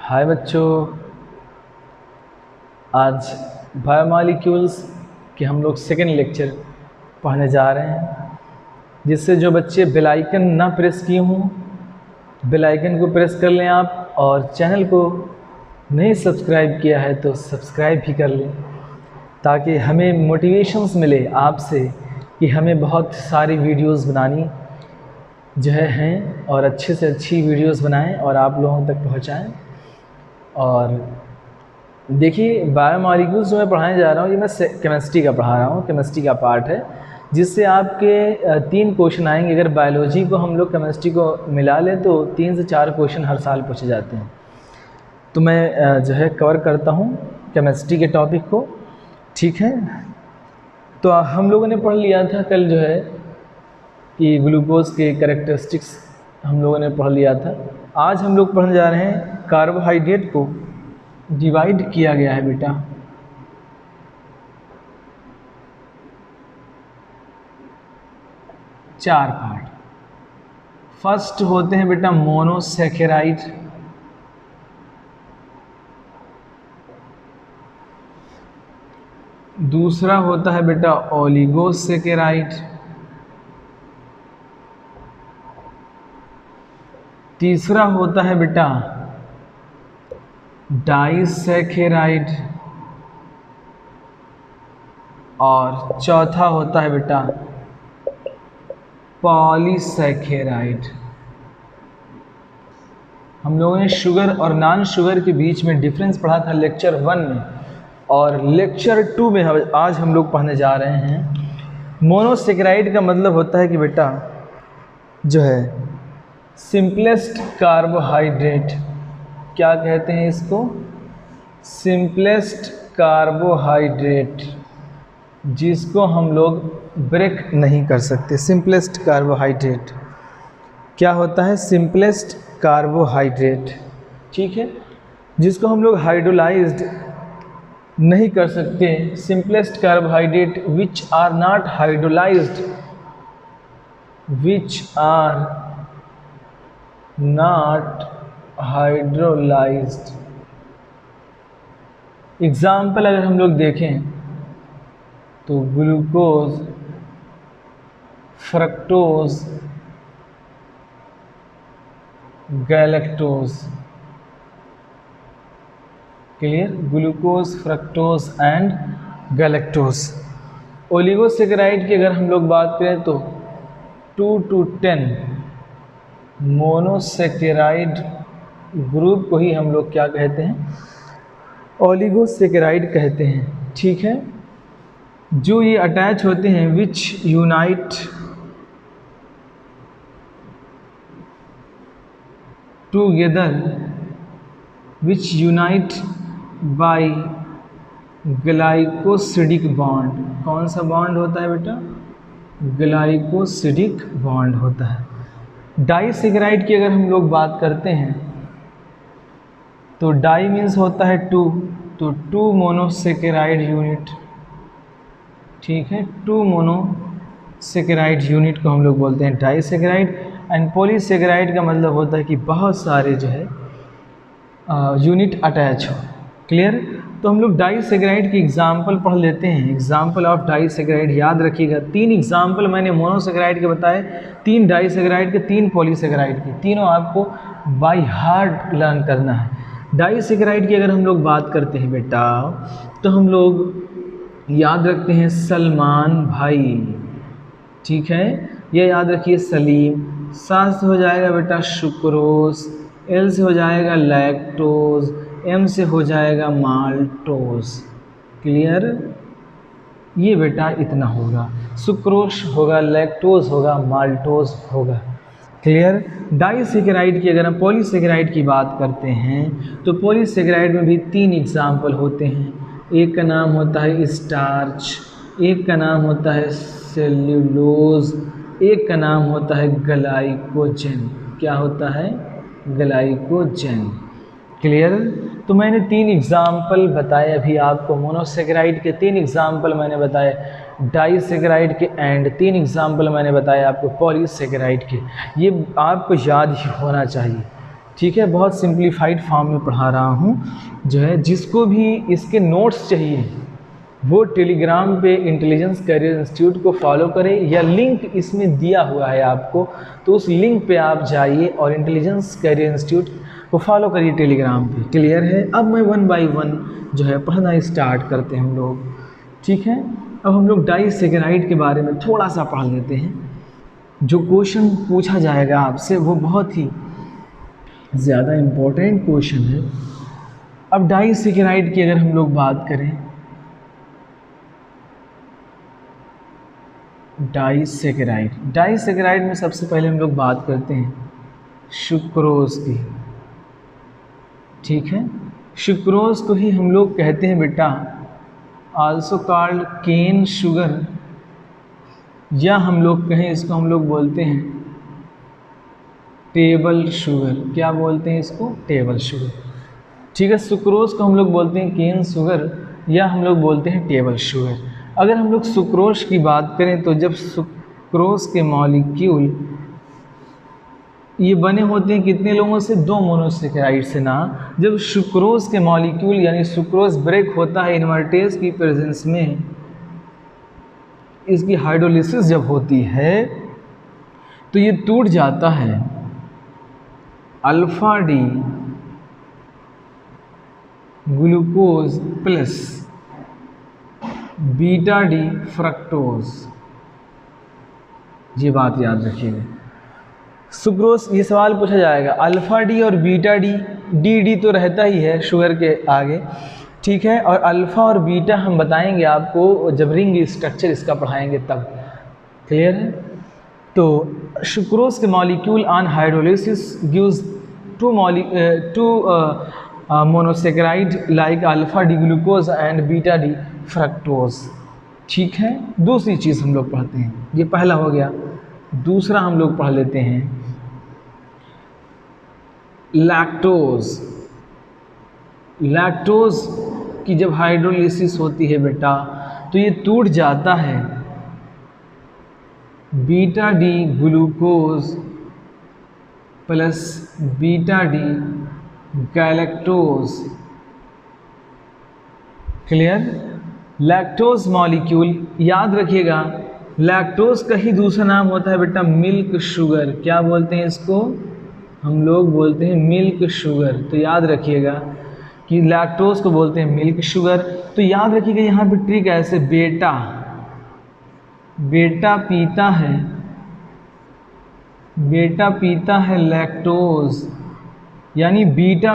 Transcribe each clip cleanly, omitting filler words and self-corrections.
हाय बच्चों, आज बायोमॉलिक्यूल्स के हम लोग सेकेंड लेक्चर पढ़ने जा रहे हैं। जिससे जो बच्चे बेल आइकन ना प्रेस किए हों, बेल आइकन को प्रेस कर लें आप, और चैनल को नहीं सब्सक्राइब किया है तो सब्सक्राइब भी कर लें, ताकि हमें मोटिवेशंस मिले आपसे कि हमें बहुत सारी वीडियोस बनानी जो हैं और अच्छे से अच्छी वीडियोस बनाएं और आप लोगों तक पहुंचाएं। और देखिए, बायोमॉलिक्यूल्स जो मैं पढ़ाने जा रहा हूँ, ये मैं केमिस्ट्री का पढ़ा रहा हूँ, केमिस्ट्री का पार्ट है, जिससे आपके 3 क्वेश्चन आएंगे। अगर बायोलॉजी को हम लोग केमिस्ट्री को मिला लें तो 3 से 4 क्वेश्चन हर साल पूछे जाते हैं। तो मैं जो है कवर करता हूँ केमिस्ट्री के टॉपिक को, ठीक है। तो हम लोगों ने पढ़ लिया था कल जो है कि ग्लूकोज के कैरेक्टरिस्टिक्स हम लोगों ने पढ़ लिया था। आज हम लोग पढ़ने जा रहे हैं कार्बोहाइड्रेट को डिवाइड किया गया है बेटा 4 पार्ट। फर्स्ट होते हैं बेटा मोनोसैकेराइड, दूसरा होता है बेटा ओलिगोसैकेराइड, तीसरा होता है बेटा डाइसैकेराइड, और चौथा होता है बेटा पॉलीसैकेराइड। हम लोगों ने शुगर और नॉन शुगर के बीच में डिफरेंस पढ़ा था लेक्चर 1 में, और लेक्चर 2 में आज हम लोग पढ़ने जा रहे हैं। मोनोसैकेराइड का मतलब होता है कि बेटा जो है सिंपलेस्ट कार्बोहाइड्रेट, क्या कहते हैं इसको, सिंपलेस्ट कार्बोहाइड्रेट, जिसको हम लोग ब्रेक नहीं कर सकते। सिंपलेस्ट कार्बोहाइड्रेट क्या होता है, सिंपलेस्ट कार्बोहाइड्रेट, ठीक है, जिसको हम लोग हाइड्रोलाइज्ड नहीं कर सकते। Simplest carbohydrate which are not hydrolysed, which are not hydrolysed. Example अगर हम लोग देखें तो glucose, fructose, galactose, clear, glucose, fructose and galactose. Oligosaccharide की अगर हम लोग बात करें तो 2 to 10 मोनोसैकेराइड ग्रुप को ही हम लोग क्या कहते हैं, ओलिगोसैकेराइड कहते हैं, ठीक है। जो ये अटैच होते हैं विच यूनाइट टुगेदर, विच यूनाइट बाय ग्लाइकोसिडिक बॉन्ड। कौन सा बॉन्ड होता है बेटा, ग्लाइकोसिडिक बॉन्ड होता है। डाइसैकेराइड की अगर हम लोग बात करते हैं तो डाई मीन्स होता है 2, तो 2 मोनोसैकेराइड यूनिट, ठीक है, 2 मोनोसैकेराइड यूनिट को हम लोग बोलते हैं डाइसैकेराइड। एंड पॉलीसैकेराइड का मतलब होता है कि बहुत सारे जो है यूनिट अटैच हो, क्लियर। तो हम लोग डाइसैकेराइड की एग्जांपल पढ़ लेते हैं। एग्जांपल ऑफ डाइसैकेराइड याद रखिएगा, 3 एग्जांपल मैंने मोनोसैकेराइड के बताए, 3 डाइसैकेराइड के, 3 पॉलीसैकेराइड के, तीनों आपको बाय हार्ट लर्न करना है। डाइसैकेराइड की अगर हम लोग बात करते हैं बेटा तो हम लोग याद रखते हैं सलमान भाई, ठीक है, ये याद रखिए सलीम। सा से हो जाएगा बेटा सुक्रोज, एल से हो जाएगा लैक्टोज, एम से हो जाएगा माल्टोज, क्लियर। ये बेटा इतना होगा, सुक्रोज होगा, लैक्टोज होगा, माल्टोज होगा, क्लियर। डाइसैकेराइड की अगर हम पॉलीसैकेराइड की बात करते हैं तो पॉलीसैकेराइड में भी 3 एग्जाम्पल होते हैं। एक का नाम होता है स्टार्च, एक का नाम होता है सेल्यूलोज, एक का नाम होता है ग्लाइकोजन। क्या होता है, ग्लाइकोजन, क्लियर। तो मैंने 3 एग्जाम्पल बताए अभी आपको, मोनोसैकेराइड के 3 एग्जाम्पल मैंने बताए, डाइसैकेराइड के एंड 3 एग्जाम्पल मैंने बताए आपको पॉलीसैकेराइड के। ये आपको याद ही होना चाहिए, ठीक है, बहुत सिंप्लीफाइड फॉर्म में पढ़ा रहा हूँ। जो है जिसको भी इसके नोट्स चाहिए वो टेलीग्राम पे इंटेलिजेंस करियर इंस्टीट्यूट को फॉलो करें, या लिंक इसमें दिया हुआ है आपको, तो उस लिंक पे आप जाइए और इंटेलिजेंस करियर इंस्टीट्यूट को फॉलो करिए टेलीग्राम पे। क्लियर है? अब मैं 1 बाय 1 जो है पढ़ना स्टार्ट करते हैं हम लोग। ठीक है, अब हम लोग डाइसैकेराइड के बारे में थोड़ा सा पढ़ लेते हैं। जो क्वेश्चन पूछा जाएगा आपसे वो बहुत ही ज़्यादा इम्पोर्टेंट क्वेश्चन है। अब डाइसैकेराइड की अगर हम लोग बात करें, डाइसैकेराइड में सबसे पहले हम लोग बात करते हैं सुक्रोज की। ठीक है, सुक्रोज को ही हम लोग कहते हैं बेटा आल्सो कॉल्ड केन शुगर, या हम लोग कहें इसको हम लोग बोलते हैं टेबल शुगर। क्या बोलते हैं इसको? Table sugar. ठीक है, सुक्रोज को हम लोग बोलते हैं केन शुगर, या हम लोग बोलते हैं टेबल शुगर। अगर हम लोग सुक्रोज की बात करें तो जब सुक्रोज के मॉलिक्यूल ये बने होते हैं कितने लोगों से? 2 मोनोसेकेराइड से ना। जब सुक्रोज के मॉलिक्यूल यानी सुक्रोज ब्रेक होता है इनवर्टेज की प्रेजेंस में, इसकी हाइड्रोलिसिस जब होती है तो ये टूट जाता है alpha D glucose plus beta D fructose. ये बात याद रखिएगा। सुक्रोज, ये सवाल पूछा जाएगा अल्फा डी और बीटा डी, डी तो रहता ही है शुगर के आगे। ठीक है, और अल्फ़ा और बीटा हम बताएंगे आपको जब रिंग स्ट्रक्चर इसका पढ़ाएंगे तब। क्लियर है? तो सुक्रोज के molecule on hydrolysis gives to monosaccharide like alpha D glucose and beta D fructose. ठीक है, दूसरी चीज़ हम लोग पढ़ते हैं, ये पहला हो गया। दूसरा हम लोग पढ़ लेते हैं लैक्टोज। लैक्टोज की जब हाइड्रोलिसिस होती है बेटा तो ये टूट जाता है beta D glucose plus beta D galactose. Clear? Lactose molecule याद रखिएगा, लैक्टोज का ही दूसरा नाम होता है बेटा मिल्क शुगर। क्या बोलते हैं इसको? हम लोग बोलते हैं मिल्क शुगर। तो याद रखिएगा कि लैक्टोज को बोलते हैं मिल्क शुगर। तो याद रखिएगा यहाँ पे ट्रिक ऐसे, बेटा पीता है लैक्टोज, यानी बीटा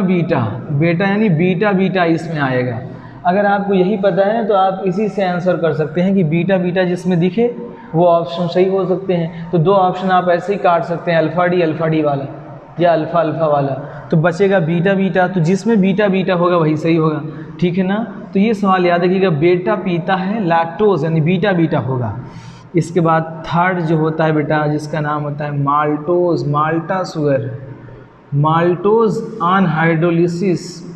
यानी बीटा इसमें आएगा। अगर आपको यही पता है तो आप इसी से आंसर कर सकते हैं कि बीटा जिसमें दिखे वो ऑप्शन सही हो सकते हैं। तो 2 ऑप्शन आप ऐसे ही काट सकते हैं, अल्फा डी वाला या अल्फा वाला, तो बचेगा बीटा। तो जिसमें बीटा होगा वही सही होगा। ठीक है ना? तो ये सवाल याद रखिएगा, बेटा पीता है लैक्टोज यानी बीटा होगा। इसके बाद थर्ड जो होता है बेटा जिसका नाम होता है maltose, Malta sugar. Maltose on hydrolysis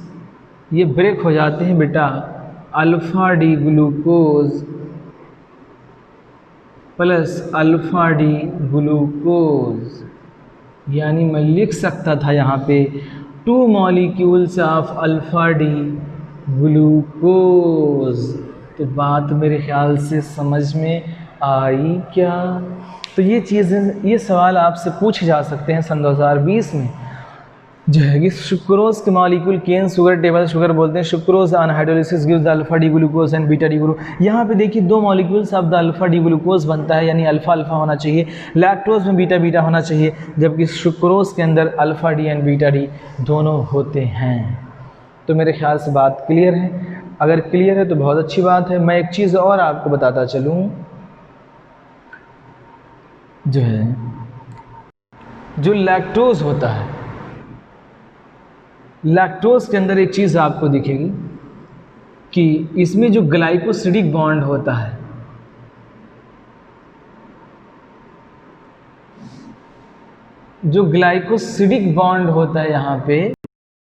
ये ब्रेक हो जाते हैं बेटा alpha D glucose plus alpha D glucose, यानी मैं लिख सकता था यहाँ पे 2 molecules of alpha D glucose. तो बात मेरे ख्याल से समझ में आई क्या? तो ये चीज़ें, ये सवाल आपसे पूछे जा सकते हैं सन 2020 में, जो है कि सुक्रोज के molecule cane sugar table sugar बोलते हैं। Sucrose on hydrolysis gives the alpha D glucose and beta D glucose. यहाँ पे देखिए 2 molecules of the alpha D glucose बनता है, यानी अल्फा होना चाहिए, लैक्टोज में बीटा होना चाहिए, जबकि सुक्रोज के अंदर alpha D and beta D दोनों होते हैं। तो मेरे ख्याल से बात क्लियर है। अगर क्लियर है तो बहुत अच्छी बात है। मैं एक चीज़ और आपको बताता चलूँ, जो है जो लैक्टोज होता है, लैक्टोज के अंदर एक चीज़ आपको दिखेगी कि इसमें जो ग्लाइकोसिडिक बॉन्ड होता है, जो ग्लाइकोसिडिक बॉन्ड होता है यहाँ पे,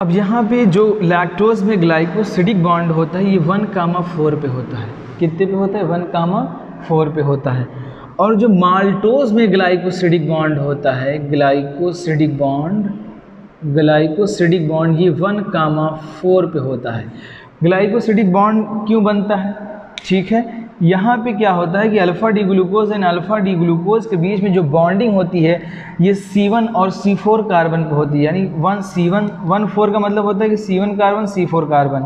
अब यहाँ पे जो लैक्टोज में ग्लाइकोसिडिक बॉन्ड होता है ये 1,4 पे होता है। कितने पे होता है? 1,4 पे होता है। और जो माल्टोज में ग्लाइकोसिडिक बॉन्ड होता है, ग्लाइकोसिडिक बॉन्ड ग्लाइकोसिडिक बॉन्ड ये 1,4 पे होता है। ग्लाइकोसिडिक बॉन्ड क्यों बनता है? ठीक है, यहाँ पे क्या होता है कि alpha D glucose and alpha D glucose के बीच में जो बॉन्डिंग होती है ये C1 और C4 कार्बन पे होती है, यानी 1C1 1,4 का मतलब होता है कि C1 carbon C4 carbon,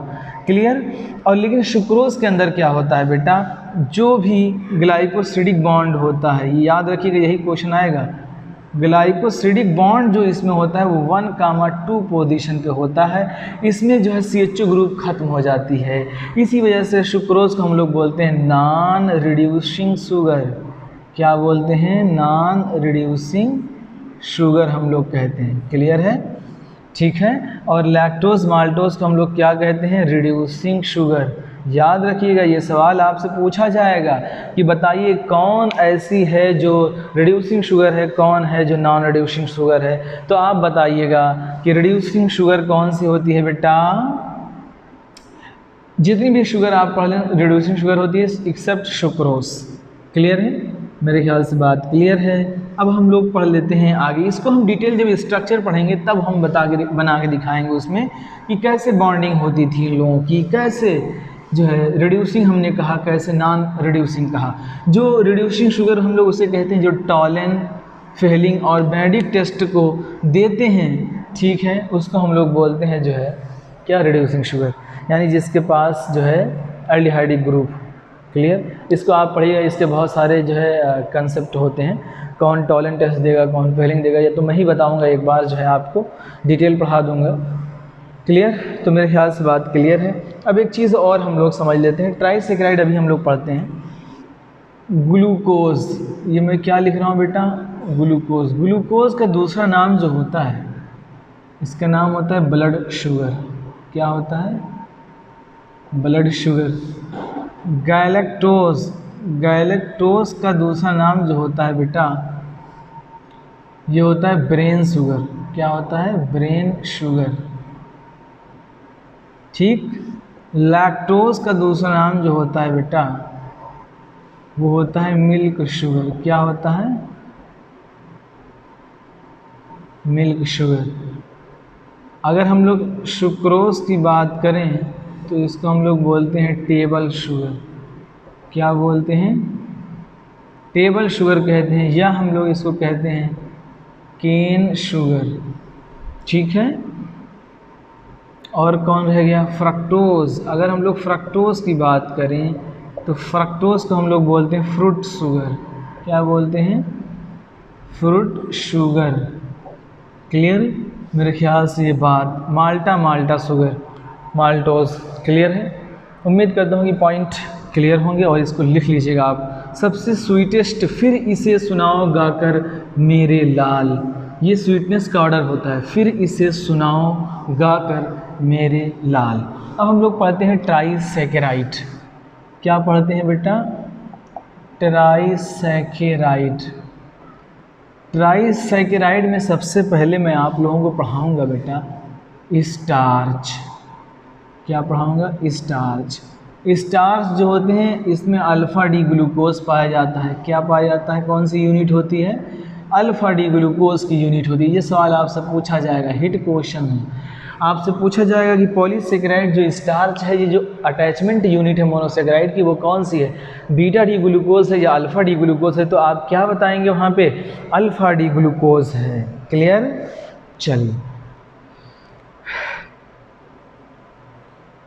clear. और लेकिन सुक्रोज के अंदर क्या होता है बेटा, जो भी ग्लाइकोसिडिक बॉन्ड होता है, याद रखिएगा यही क्वेश्चन आएगा, ग्लाइकोसिडिक बॉन्ड जो इसमें होता है वो 1,2 पोजीशन पे होता है, इसमें जो है CHO ग्रुप खत्म हो जाती है। इसी वजह से सुक्रोज को हम लोग बोलते हैं नॉन रिड्यूसिंग शुगर। क्या बोलते हैं? नॉन रिड्यूसिंग शुगर हम लोग कहते हैं, क्लियर है, ठीक है। और लैक्टोज माल्टोज को हम लोग क्या कहते हैं? Reducing sugar. याद रखिएगा ये सवाल आपसे पूछा जाएगा कि बताइए कौन ऐसी है जो रिड्यूसिंग शुगर है, कौन है जो नॉन रिड्यूसिंग शुगर है। तो आप बताइएगा कि रिड्यूसिंग शुगर कौन सी होती है बेटा? जितनी भी शुगर आप पढ़ लें रिड्यूसिंग शुगर होती है एक्सेप्ट सुक्रोज, क्लियर है, मेरे ख्याल से बात क्लियर है। अब हम लोग पढ़ लेते हैं आगे, इसको हम डिटेल जब स्ट्रक्चर पढ़ेंगे तब हम बना के दिखाएंगे उसमें कि कैसे बॉन्डिंग होती थी इन लोगों की, कैसे जो है रिड्यूसिंग हमने कहा, कैसे नॉन रिड्यूसिंग कहा। जो रिड्यूसिंग शुगर हम लोग उसे कहते हैं जो टॉलन, फेलिंग और बेनेडिक्ट टेस्ट को देते हैं, ठीक है, उसको हम लोग बोलते हैं जो है क्या? रिड्यूसिंग शुगर, यानी जिसके पास जो है एल्डिहाइडिक ग्रुप, क्लियर। इसको आप पढ़िएगा, इसके बहुत सारे जो है कंसेप्ट होते हैं, कौन टॉलन टेस्ट देगा, कौन फेलिंग देगा, या तो मैं ही बताऊंगा, एक बार जो है आपको डिटेल पढ़ा दूंगा, क्लियर। तो मेरे ख्याल से बात क्लियर है। अब एक चीज़ और हम लोग समझ लेते हैं, ट्राइसेकेराइड अभी हम लोग पढ़ते हैं। ग्लूकोज, ये मैं क्या लिख रहा हूँ बेटा? ग्लूकोज। ग्लूकोज का दूसरा नाम जो होता है इसका नाम होता है ब्लड शुगर। क्या होता है? Blood sugar. गैलेक्टोज, गैलेक्टोज का दूसरा नाम जो होता है बेटा ये होता है ब्रेन शुगर। क्या होता है? ब्रेन शुगर, ठीक। लैक्टोज का दूसरा नाम जो होता है बेटा वो होता है मिल्क शुगर। क्या होता है? Milk sugar. अगर हम लोग सुक्रोज की बात करें तो इसको हम लोग बोलते हैं टेबल शुगर। क्या बोलते हैं? टेबल शुगर कहते हैं, या हम लोग इसको कहते हैं केन शुगर, ठीक है। और कौन रह गया? फ्रक्टोज। अगर हम लोग फ्रक्टोज की बात करें तो फ्रक्टोज को हम लोग बोलते हैं फ्रूट शुगर। क्या बोलते हैं? Fruit sugar, clear. मेरे ख्याल से ये बात माल्टा शुगर, माल्टोज, क्लियर है। उम्मीद करता हूँ कि पॉइंट क्लियर होंगे और इसको लिख लीजिएगा आप। सबसे स्वीटेस्ट, फिर इसे सुनाओ गाकर मेरे लाल, ये स्वीटनेस का ऑर्डर होता है, फिर इसे सुनाओ गाकर मेरे लाल। अब हम लोग पढ़ते हैं ट्राइसेकेराइड। क्या पढ़ते हैं बेटा? ट्राइसेकेराइड। ट्राइसेकेराइड में सबसे पहले मैं आप लोगों को पढ़ाऊंगा बेटा स्टार्च। क्या पढ़ाऊंगा? स्टार्च। स्टार्च जो होते हैं इसमें अल्फ़ा डी ग्लूकोज पाया जाता है। क्या पाया जाता है? कौन सी यूनिट होती है? अल्फ़ा डी ग्लूकोज की यूनिट होती है। ये सवाल आपसे पूछा जाएगा, हिट क्वेश्चन है। आपसे पूछा जाएगा कि पॉलीसेकेराइड जो स्टार्च है, ये जो अटैचमेंट यूनिट है मोनोसेकेराइड की, वो कौन सी है? बीटा डी ग्लूकोज है या अल्फ़ा डी ग्लूकोज है? तो आप क्या बताएंगे वहाँ पे? अल्फ़ा डी ग्लूकोज है, क्लियर। चलिए,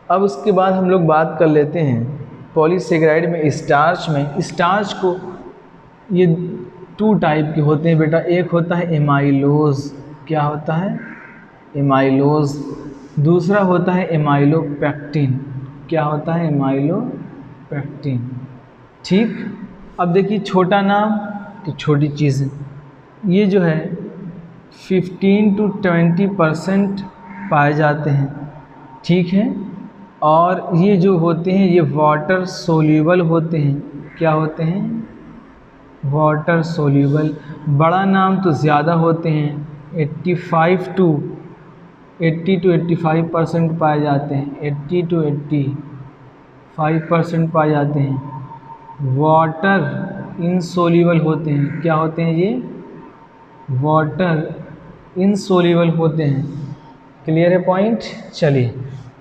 अब उसके बाद हम लोग बात कर लेते हैं पॉलीसेकेराइड में स्टार्च में। स्टार्च को ये 2 टाइप के होते हैं बेटा, एक होता है एमाइलोज। क्या होता है? एमाइलोज। दूसरा होता है एमाइलोपेक्टिन। क्या होता है? एमाइलोपेक्टिन, ठीक। अब देखिए छोटा नाम तो छोटी चीज़ें, ये जो है 15 to 20% पाए जाते हैं, ठीक है। और ये जो होते हैं ये वाटर सोल्यूबल होते हैं। क्या होते हैं? Water soluble. बड़ा नाम तो ज़्यादा होते हैं, 80 to 85% पाए जाते हैं, 80 to 85% पाए जाते हैं। वाटर इनसोल्यूबल होते हैं। क्या होते हैं ये? वाटर इनसोल्यूबल होते हैं। क्लियर है पॉइंट। चलिए,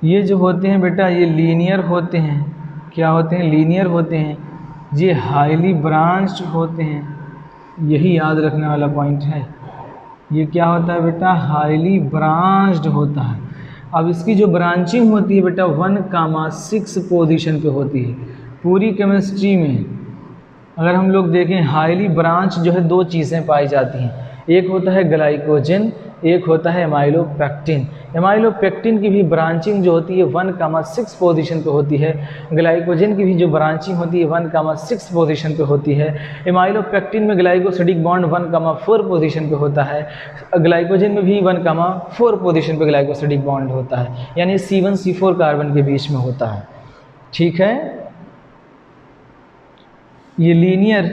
ये जो होते हैं बेटा ये लीनियर होते हैं। क्या होते हैं? लीनियर होते हैं। ये हाईली ब्रांच्ड होते हैं। यही याद रखने वाला पॉइंट है। ये क्या होता है बेटा? हाईली ब्रांच्ड होता है। अब इसकी जो ब्रांचिंग होती है बेटा 1,6 पोजीशन पे होती है। पूरी केमिस्ट्री में अगर हम लोग देखें हाईली ब्रांच जो है दो चीज़ें पाई जाती हैं। एक होता है ग्लाइकोजन, एक होता है एमाइलोपेक्टिन। एमाइलोपेक्टिन की भी ब्रांचिंग जो होती है 1,6 पोजीशन पे होती है। ग्लाइकोजन की भी जो ब्रांचिंग होती है 1,6 पोजीशन पे होती है। एमाइलोपेक्टिन में ग्लाइकोसिडिक बॉन्ड 1,4 पोजीशन पे होता है। ग्लाइकोजन में भी 1,4 पोजीशन पे ग्लाइकोसिडिक बॉन्ड होता है, यानी C1C4 कार्बन के बीच में होता है। ठीक है, ये लीनियर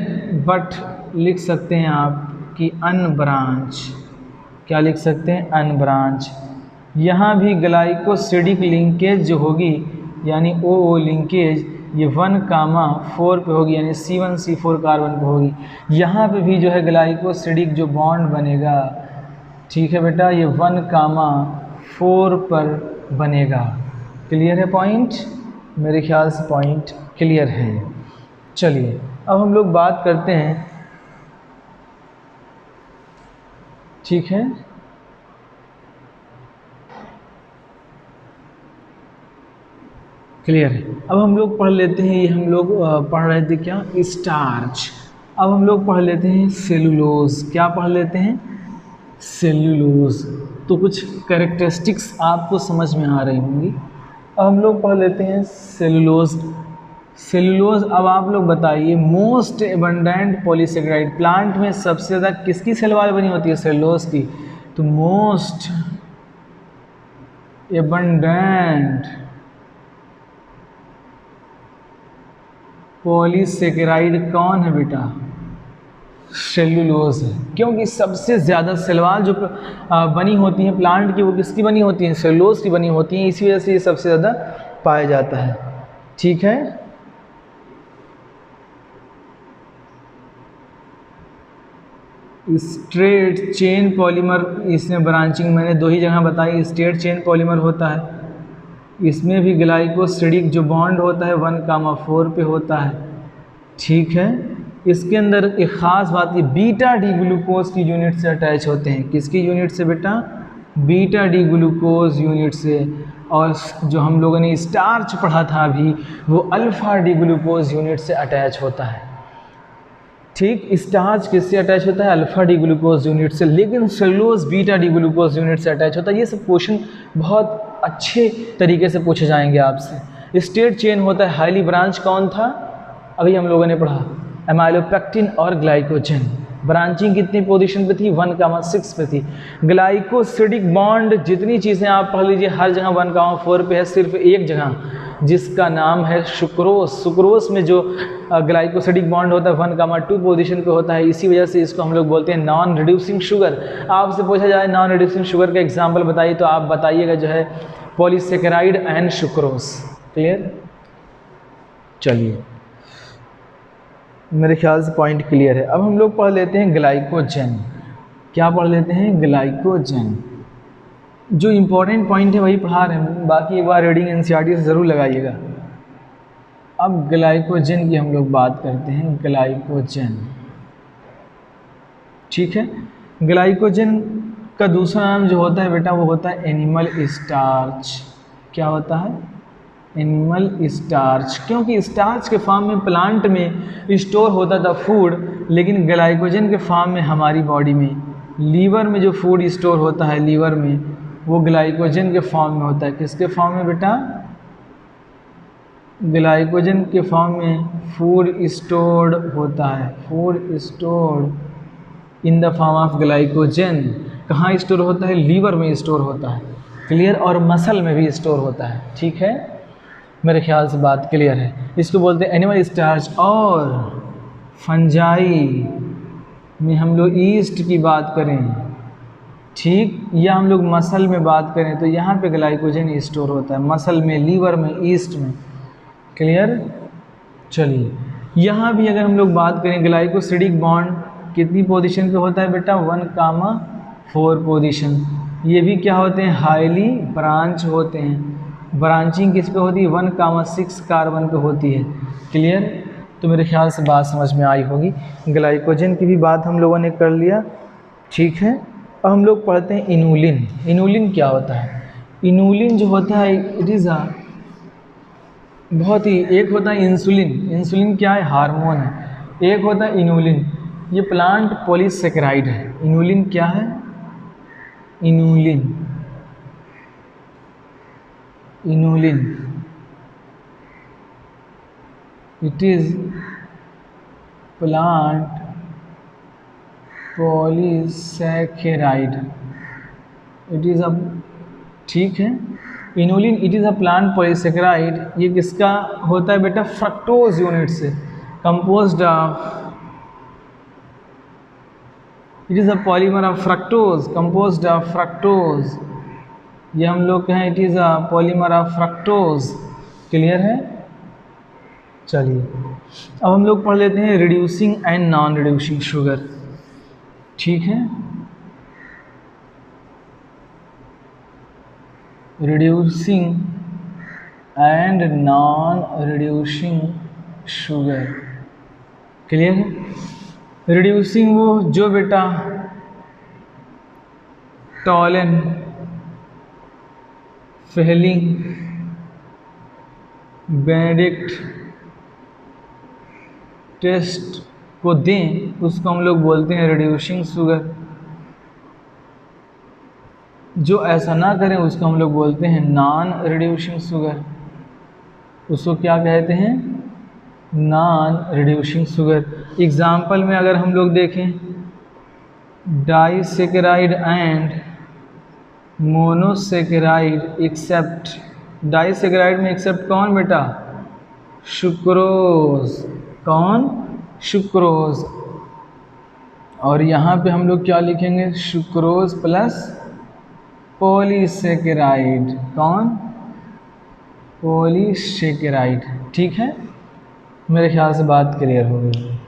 बट लिख सकते हैं आप कि अनब्रांच। क्या लिख सकते हैं? अनब्रांच। यहाँ भी ग्लाइकोसिडिक लिंकेज जो होगी यानी ओ लिंकेज ये 1,4 पे होगी, यानी C1C4 कार्बन पे होगी। यहाँ पे भी जो है ग्लाइकोसिडिक जो बॉन्ड बनेगा, ठीक है बेटा, ये 1,4 पर बनेगा। क्लियर है पॉइंट? मेरे ख्याल से पॉइंट क्लियर है। चलिए अब हम लोग बात करते हैं, ठीक है, क्लियर है। अब हम लोग पढ़ लेते हैं, ये हम लोग पढ़ रहे थे क्या? स्टार्च। अब हम लोग पढ़ लेते हैं सेलुलोज। क्या पढ़ लेते हैं? सेल्यूलोज। तो कुछ कैरेक्टरिस्टिक्स आपको समझ में आ रही होंगी। अब हम लोग पढ़ लेते हैं सेलुलोज। सेलुलोज, अब आप लोग बताइए मोस्ट एबंडेंट पॉलीसेकेराइड, प्लांट में सबसे ज़्यादा किसकी सेल वॉल बनी होती है? सेलुलोज की। तो मोस्ट एबंडेंट पॉलीसेकेराइड कौन है बेटा? सेलुलोज है। क्योंकि सबसे ज़्यादा सेलवाल जो बनी होती हैं प्लांट की वो किसकी बनी होती हैं? सेलुलोज की बनी होती हैं। इसी वजह से ये सबसे ज़्यादा पाया जाता है। ठीक है, स्ट्रेट चेन पॉलीमर, इसमें ब्रांचिंग मैंने दो ही जगह बताई। स्ट्रेट चेन पॉलीमर होता है, इसमें भी ग्लाइकोसिडिक जो बॉन्ड होता है 1,4 पे होता है। ठीक है, इसके अंदर एक ख़ास बात, ये बीटा डी ग्लूकोज की यूनिट से अटैच होते हैं। किसकी यूनिट से बेटा? बीटा डी ग्लूकोज यूनिट से। और जो हम लोगों ने स्टार्च पढ़ा था अभी, वो अल्फ़ा डी ग्लूकोज यूनिट से अटैच होता है। ठीक, स्टार्च किससे अटैच होता है? अल्फ़ा डी ग्लूकोज यूनिट से, लेकिन cellulose beta D glucose unit से अटैच होता है। ये सब क्वेश्चन बहुत अच्छे तरीके से पूछे जाएंगे आपसे। स्ट्रेट चेन होता है, हाईली ब्रांच कौन था? अभी हम लोगों ने पढ़ा, एमाइलोपेक्टिन और ग्लाइकोजन। ब्रांचिंग कितनी पोजीशन पे थी? 1,6 पे थी। ग्लाइकोसिडिक बॉन्ड जितनी चीज़ें आप पढ़ लीजिए हर जगह 1,4 पे है, सिर्फ एक जगह जिसका नाम है सुक्रोस। सुक्रोस में जो ग्लाइकोसिडिक बॉन्ड होता है 1,2 पोजीशन पे होता है। इसी वजह से इसको हम लोग बोलते हैं नॉन रिड्यूसिंग शुगर। आपसे पूछा जाए नॉन रिड्यूसिंग शुगर का एग्जाम्पल बताइए, तो आप बताइएगा जो है पॉलीसेकेराइड एंड सुक्रोस। क्लियर? चलिए, मेरे ख्याल से पॉइंट क्लियर है। अब हम लोग पढ़ लेते हैं ग्लाइकोजन। क्या पढ़ लेते हैं? ग्लाइकोजन। जो इम्पोर्टेंट पॉइंट है वही पढ़ा रहे हैं, बाकी एक बार रीडिंग एनसीईआरटी से ज़रूर लगाइएगा। अब ग्लाइकोजन की हम लोग बात करते हैं। ग्लाइकोजन, ठीक है, ग्लाइकोजन का दूसरा नाम जो होता है बेटा वो होता है एनिमल स्टार्च। क्या होता है? Animal starch. क्योंकि स्टार्च के फॉर्म में प्लांट में स्टोर होता था फूड, लेकिन ग्लाइकोजन के फॉर्म में हमारी बॉडी में लीवर में जो फूड स्टोर होता है लीवर में, वो ग्लाइकोजन के फॉर्म में होता है। किसके फॉर्म में बेटा? ग्लाइकोजन के फॉर्म में फूड स्टोर्ड होता है। Food stored in the form of glycogen. कहाँ स्टोर होता है? लीवर में स्टोर होता है। क्लियर? और मसल में भी स्टोर होता है। ठीक है, मेरे ख्याल से बात क्लियर है। इसको बोलते हैं एनिमल स्टार्च। और फंजाई में हम लोग ईस्ट की बात करें, ठीक, या हम लोग मसल में बात करें, तो यहाँ पे ग्लाइकोजन स्टोर होता है मसल में, लीवर में, ईस्ट में। क्लियर? चलिए, यहाँ भी अगर हम लोग बात करें ग्लाइकोसिडिक बॉन्ड कितनी पोजीशन पे होता है बेटा? 4 पोजीशन। ये भी क्या होते हैं, हाईली ब्रांच होते हैं। ब्रांचिंग किस पे होती है, 1,6 कार्बन पे होती है। क्लियर। तो मेरे ख्याल से बात समझ में आई होगी। ग्लाइकोजन की भी बात हम लोगों ने कर लिया, ठीक है। अब हम लोग पढ़ते हैं इनुलिन। इनुलिन क्या होता है? इनुलिन जो होता है इट इज़ अ बहुत ही, एक होता है इंसुलिन। इंसुलिन क्या है, हार्मोन है। एक होता है इनुलिन, ये प्लांट पॉलीसेकेराइड है। इनुलिन क्या है, inulin, inulin it is plant polysaccharide, it is a, ठीक है। Inulin it is a plant polysaccharide. ये किसका होता है बेटा, फ्रक्टोज यूनिट से composed of, it is a polymer of fructose, composed of fructose. ये हम लोग कहें it is a polymer of fructose. Clear है। चलिए अब हम लोग पढ़ लेते हैं reducing and non reducing sugar, ठीक है। Reducing and non reducing sugar, clear है। रिड्यूसिंग वो जो बेटा टॉलन, फेलिंग, बेनेडिक्ट टेस्ट को दें, उसको हम लोग बोलते हैं रिड्यूसिंग शुगर। जो ऐसा ना करें उसको हम लोग बोलते हैं नॉन रिड्यूसिंग शुगर। उसको क्या कहते हैं, नॉन रिड्यूसिंग शुगर। एग्जाम्पल में अगर हम लोग देखें, disaccharide and monosaccharide except, disaccharide में एक्सेप्ट कौन बेटा, सुक्रोज, कौन, सुक्रोज। और यहाँ पे हम लोग क्या लिखेंगे, सुक्रोज प्लस पॉलीसेकेराइड, कौन, पॉलीसेकेराइड, ठीक है। मेरे ख्याल से बात क्लियर हो गई।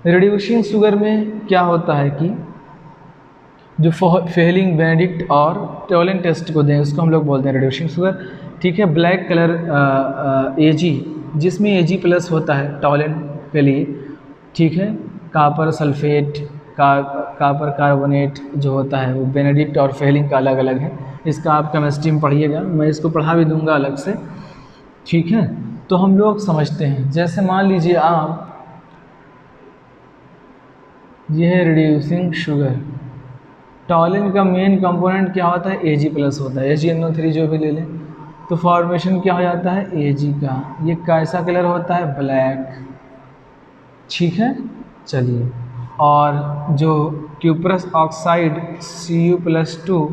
रिड्यूसिंग शुगर में क्या होता है कि जो फेलिंग, बेनेडिक्ट और टॉलन टेस्ट को दें उसको हम लोग बोलते हैं रिड्यूसिंग शुगर, ठीक है। ब्लैक कलर एजी, जिसमें एजी प्लस होता है टॉलन के लिए, ठीक है। कापर सल्फेट, कापर कार्बोनेट जो होता है वो बेनेडिक्ट और फेलिंग का अलग अलग है। इसका आप केमिस्ट्री में पढ़िएगा, मैं इसको पढ़ा भी दूंगा अलग से, ठीक है। तो हम लोग समझते हैं, जैसे मान लीजिए आप, ये है रिड्यूसिंग शुगर। टॉलिन का मेन कंपोनेंट क्या होता है, Ag प्लस होता है, AgNO3 जो भी ले लें, तो फॉर्मेशन क्या हो जाता है Ag का। ये कैसा कलर होता है, ब्लैक, ठीक है। चलिए, और जो क्यूप्रस ऑक्साइड Cu+2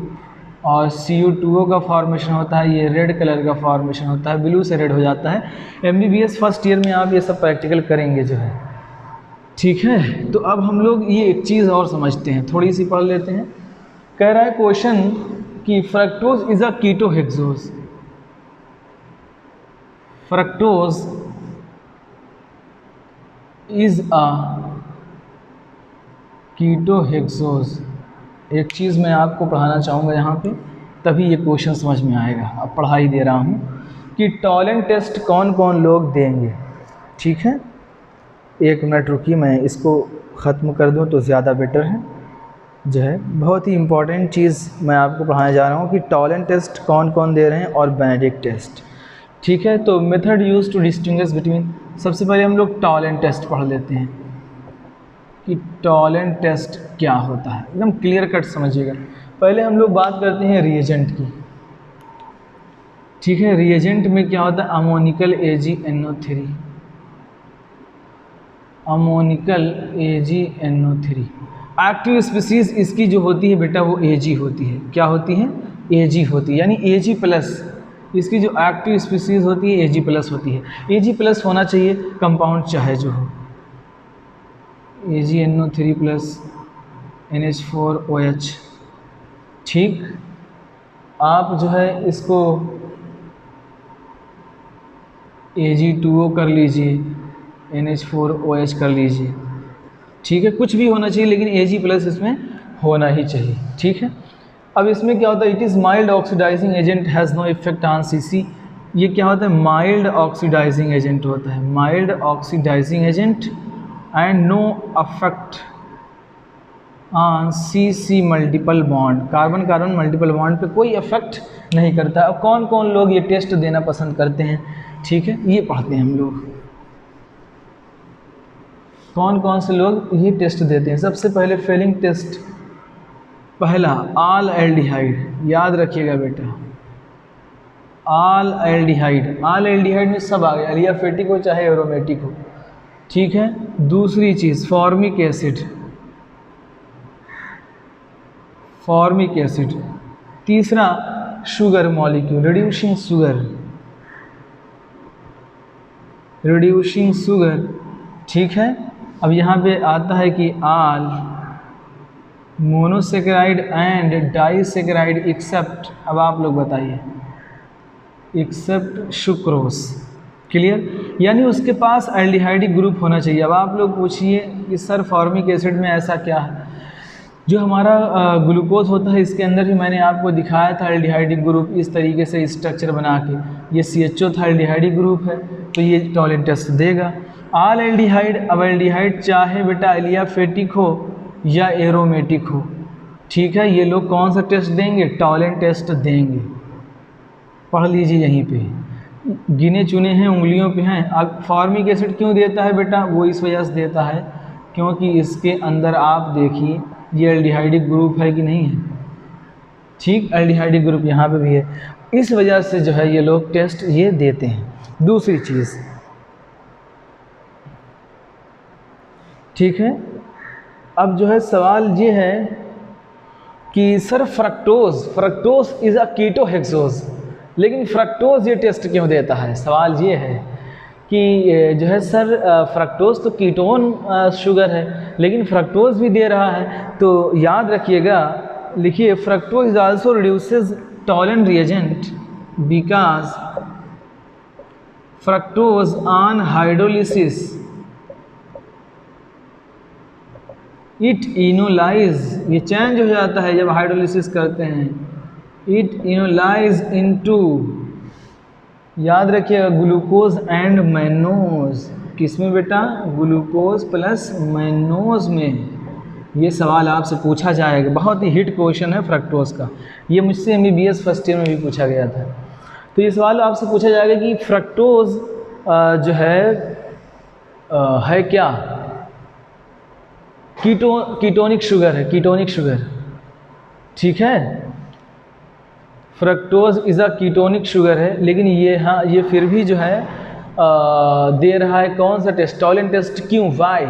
और Cu2O का फॉर्मेशन होता है, ये रेड कलर का फॉर्मेशन होता है, ब्लू से रेड हो जाता है। MBBS फर्स्ट ईयर में आप ये सब प्रैक्टिकल करेंगे जो है, ठीक है। तो अब हम लोग ये एक चीज़ और समझते हैं, थोड़ी सी पढ़ लेते हैं। कह रहा है क्वेश्चन कि fructose is a ketohexose, fructose is a ketohexose. एक चीज़ मैं आपको पढ़ाना चाहूँगा यहाँ पे, तभी ये क्वेश्चन समझ में आएगा। अब पढ़ा ही दे रहा हूँ कि टॉलन टेस्ट कौन कौन लोग देंगे, ठीक है। एक मिनट रुकिए, मैं इसको ख़त्म कर दूँ तो ज़्यादा बेटर है जो है। बहुत ही इम्पॉर्टेंट चीज़ मैं आपको पढ़ाने जा रहा हूँ कि टॉलन टेस्ट कौन कौन दे रहे हैं और बेनेडिक्ट टेस्ट, ठीक है। तो method use to distinguish between, सबसे पहले हम लोग टॉलन टेस्ट पढ़ लेते हैं कि टॉलन टेस्ट क्या होता है, एकदम क्लियर कट समझिएगा। पहले हम लोग बात करते हैं रिएजेंट की, ठीक है। रिएजेंट में क्या होता है, ammoniacal AgNO3, ammoniacal AgNO3। Active species इसकी जो होती है बेटा वो Ag होती है, क्या होती है, Ag होती है, यानी Ag प्लस। इसकी जो एक्टिव स्पीसीज होती है Ag प्लस होती है। Ag प्लस होना चाहिए कंपाउंड चाहे जो हो, AgNO3 प्लस NH4OH, ठीक। आप जो है इसको Ag2O कर लीजिए, NH4OH कर लीजिए, ठीक है। कुछ भी होना चाहिए लेकिन Ag प्लस इसमें होना ही चाहिए। ठीक है, अब इसमें क्या होता है, it is mild oxidising agent has no effect on CC. ये क्या होता है, माइल्ड ऑक्सीडाइजिंग एजेंट होता है, mild oxidising agent and no affect on C C multiple bond, carbon carbon multiple bond पे कोई इफेक्ट नहीं करता। अब कौन कौन लोग ये टेस्ट देना पसंद करते हैं, ठीक है, ये पढ़ते हैं हम लोग, कौन कौन से लोग ये टेस्ट देते हैं। सबसे पहले फेलिंग टेस्ट, पहला ऑल एल्डिहाइड, याद रखिएगा बेटा, ऑल एल्डिहाइड, ऑल एल्डिहाइड में सब आ गया, एलियाफेटिक हो चाहे एरोमेटिक हो। ठीक है, दूसरी चीज़ फॉर्मिक एसिड, फॉर्मिक एसिड। तीसरा sugar molecule, reducing sugar, reducing sugar. ठीक है, अब यहाँ पे आता है कि all monosaccharide and disaccharide except, अब आप लोग बताइए, एक्सेप्ट सुक्रोज। क्लियर, यानी उसके पास एल्डिहाइडिक ग्रुप होना चाहिए। अब आप लोग पूछिए कि सर फॉर्मिक एसिड में ऐसा क्या है, जो हमारा ग्लूकोज होता है इसके अंदर ही मैंने आपको दिखाया था एल्डिहाइडिक ग्रुप इस तरीके से स्ट्रक्चर बना के, ये CHO था, एल्डिहाइडिक ग्रुप है, तो ये टॉलेंट टेस्ट देगा। ऑल एल्डिहाइड, अब एल्डिहाइड चाहे बेटा एलियाफेटिक हो या एरोमेटिक हो, ठीक है, ये लोग कौन सा टेस्ट देंगे, टॉलेंट टेस्ट देंगे। पढ़ लीजिए यहीं पे, गिने चुने हैं, उंगलियों पे हैं। अब फॉर्मिक एसिड क्यों देता है बेटा, वो इस वजह से देता है क्योंकि इसके अंदर आप देखिए ये एल्डिहाइडिक ग्रुप है कि नहीं है, ठीक, एल्डिहाइडिक ग्रुप यहाँ पे भी है, इस वजह से जो है ये लोग टेस्ट ये देते हैं। दूसरी चीज़, ठीक है, अब जो है सवाल ये है कि सर फ्रक्टोज इज़ अ कीटोहेक्सोज, लेकिन फ्रक्टोज ये टेस्ट क्यों देता है, सवाल ये है कि जो है सर फ्रक्टोज तो कीटोन शुगर है, लेकिन फ्रक्टोज भी दे रहा है, तो याद रखिएगा, लिखिए fructose is also reduces Tollens reagent because fructose on hydrolysis it enolise, ये चेंज हो जाता है जब हाइड्रोलिसिस करते हैं, इट इनोलाइज इनटू, याद रखिएगा, ग्लूकोज एंड मैनोज, किसमें बेटा, ग्लूकोज प्लस मैनोज में। ये सवाल आपसे पूछा जाएगा, बहुत ही हिट क्वेश्चन है फ्रक्टोज का, ये मुझसे MBBS फर्स्ट ईयर में भी पूछा गया था। तो ये सवाल आपसे पूछा जाएगा कि फ्रक्टोज जो है क्या, कीटोनिक शुगर है, कीटोनिक शुगर, ठीक है, fructose is a ketonic sugar है, लेकिन ये हाँ ये फिर भी जो है दे रहा है कौन सा टेस्ट, टॉलेंट टेस्ट, क्यों, वाई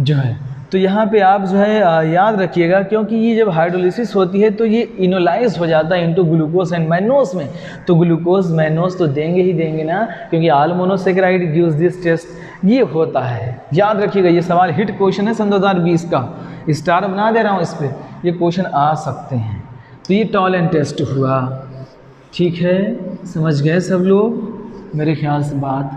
जो है। तो यहाँ पे आप जो है याद रखिएगा, क्योंकि ये जब हाइड्रोलिसिस होती है तो ये इनोलाइज हो जाता है इनटू ग्लूकोज एंड मैनोज में, तो ग्लूकोज मैनोज तो देंगे ही देंगे ना, क्योंकि all monosaccharide gives this test, ये होता है। याद रखिएगा, ये सवाल हिट क्वेश्चन है सन 2020 का, स्टार बना दे रहा हूँ इस पर, ये क्वेश्चन आ सकते हैं। तो ये टॉलेंट टेस्ट हुआ, ठीक है, समझ गए सब लोग, मेरे ख्याल से बात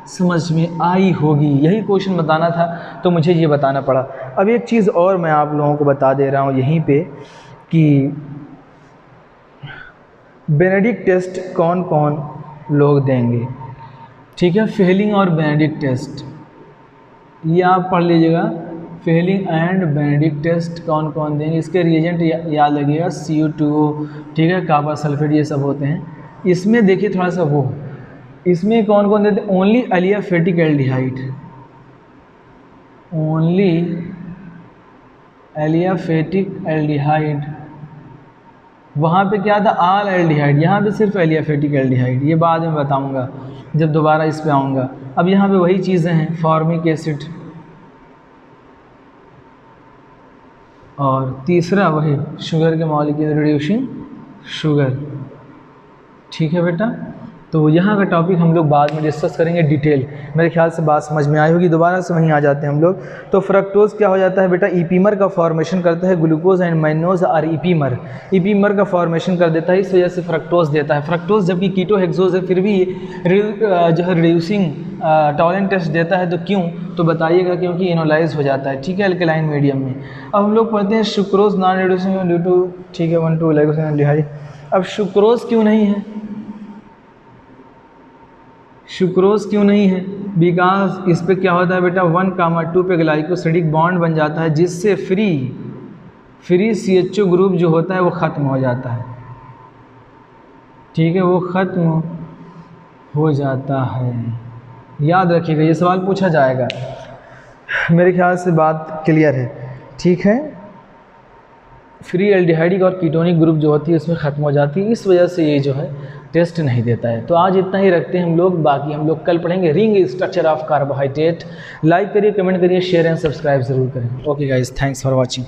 समझ में आई होगी, यही क्वेश्चन बताना था तो मुझे ये बताना पड़ा। अब एक चीज़ और मैं आप लोगों को बता दे रहा हूँ यहीं पे कि बेनेडिक्ट टेस्ट कौन कौन लोग देंगे, ठीक है, फेलिंग और बेनेडिक्ट टेस्ट, ये आप पढ़ लीजिएगा, फेलिंग एंड बेनेडिक्ट टेस्ट कौन कौन देंगे, इसके रिएजेंट याद लगेगा, CO2, ठीक है, कॉपर सल्फेट, ये सब होते हैं। इसमें देखिए थोड़ा सा वो, इसमें कौन कौन देते हैं, ओनली एलियाफेटिक एल्डिहाइड, ओनली एलियाफेटिक एल्डिहाइड, वहाँ पे क्या था, ऑल एल्डिहाइड, यहाँ पे सिर्फ एलियाफेटिक एल्डिहाइड, ये बाद में बताऊँगा जब दोबारा इस पे आऊँगा। अब यहाँ पे वही चीज़ें हैं, फॉर्मिक एसिड, और तीसरा वही शुगर के मॉलिक्यूल, रिड्यूसिंग शुगर, ठीक है बेटा। तो यहाँ का टॉपिक हम लोग बाद में डिस्कस करेंगे डिटेल। मेरे ख्याल से बात समझ में आई होगी। दोबारा से वहीं आ जाते हैं हम लोग। तो फ्रक्टोज क्या हो जाता है बेटा, ईपीमर का फॉर्मेशन करता है। ग्लूकोज एंड माइनोज और ईपीमर, ईपीमर का फॉर्मेशन कर देता है, इस वजह से फ्रक्टोज देता है। फ्रक्टोज जबकि कीटोहेक्सोज है फिर भी जो है रिड्यूसिंग टॉलरेंट टेस्ट देता है। तो क्यों, तो बताइएगा, क्योंकि इनोलाइज हो जाता है, ठीक है, अल्कलाइन मीडियम में। अब हम लोग पढ़ते हैं sucrose non reducing due to, ठीक है, 1 2 ग्लाइकोसाइड। अब सुक्रोज क्यों नहीं है, सुक्रोज क्यों नहीं है, बिकॉज इस पे क्या होता है बेटा 1,2 पे ग्लाइकोसिडिक बॉन्ड बन जाता है, जिससे फ्री CHO ग्रुप जो होता है वो ख़त्म हो जाता है, ठीक है, वो ख़त्म हो जाता है। याद रखिएगा, ये सवाल पूछा जाएगा। मेरे ख्याल से बात क्लियर है, ठीक है। फ्री एल्डिहाइडिक और कीटोनिक ग्रुप जो होती है उसमें ख़त्म हो जाती है, इस वजह से ये जो है टेस्ट नहीं देता है। तो आज इतना ही रखते हैं हम लोग, बाकी हम लोग कल पढ़ेंगे ring structure of carbohydrate. Like करिए, कमेंट करिए, शेयर एंड सब्सक्राइब ज़रूर करें। Okay guys, thanks for watching.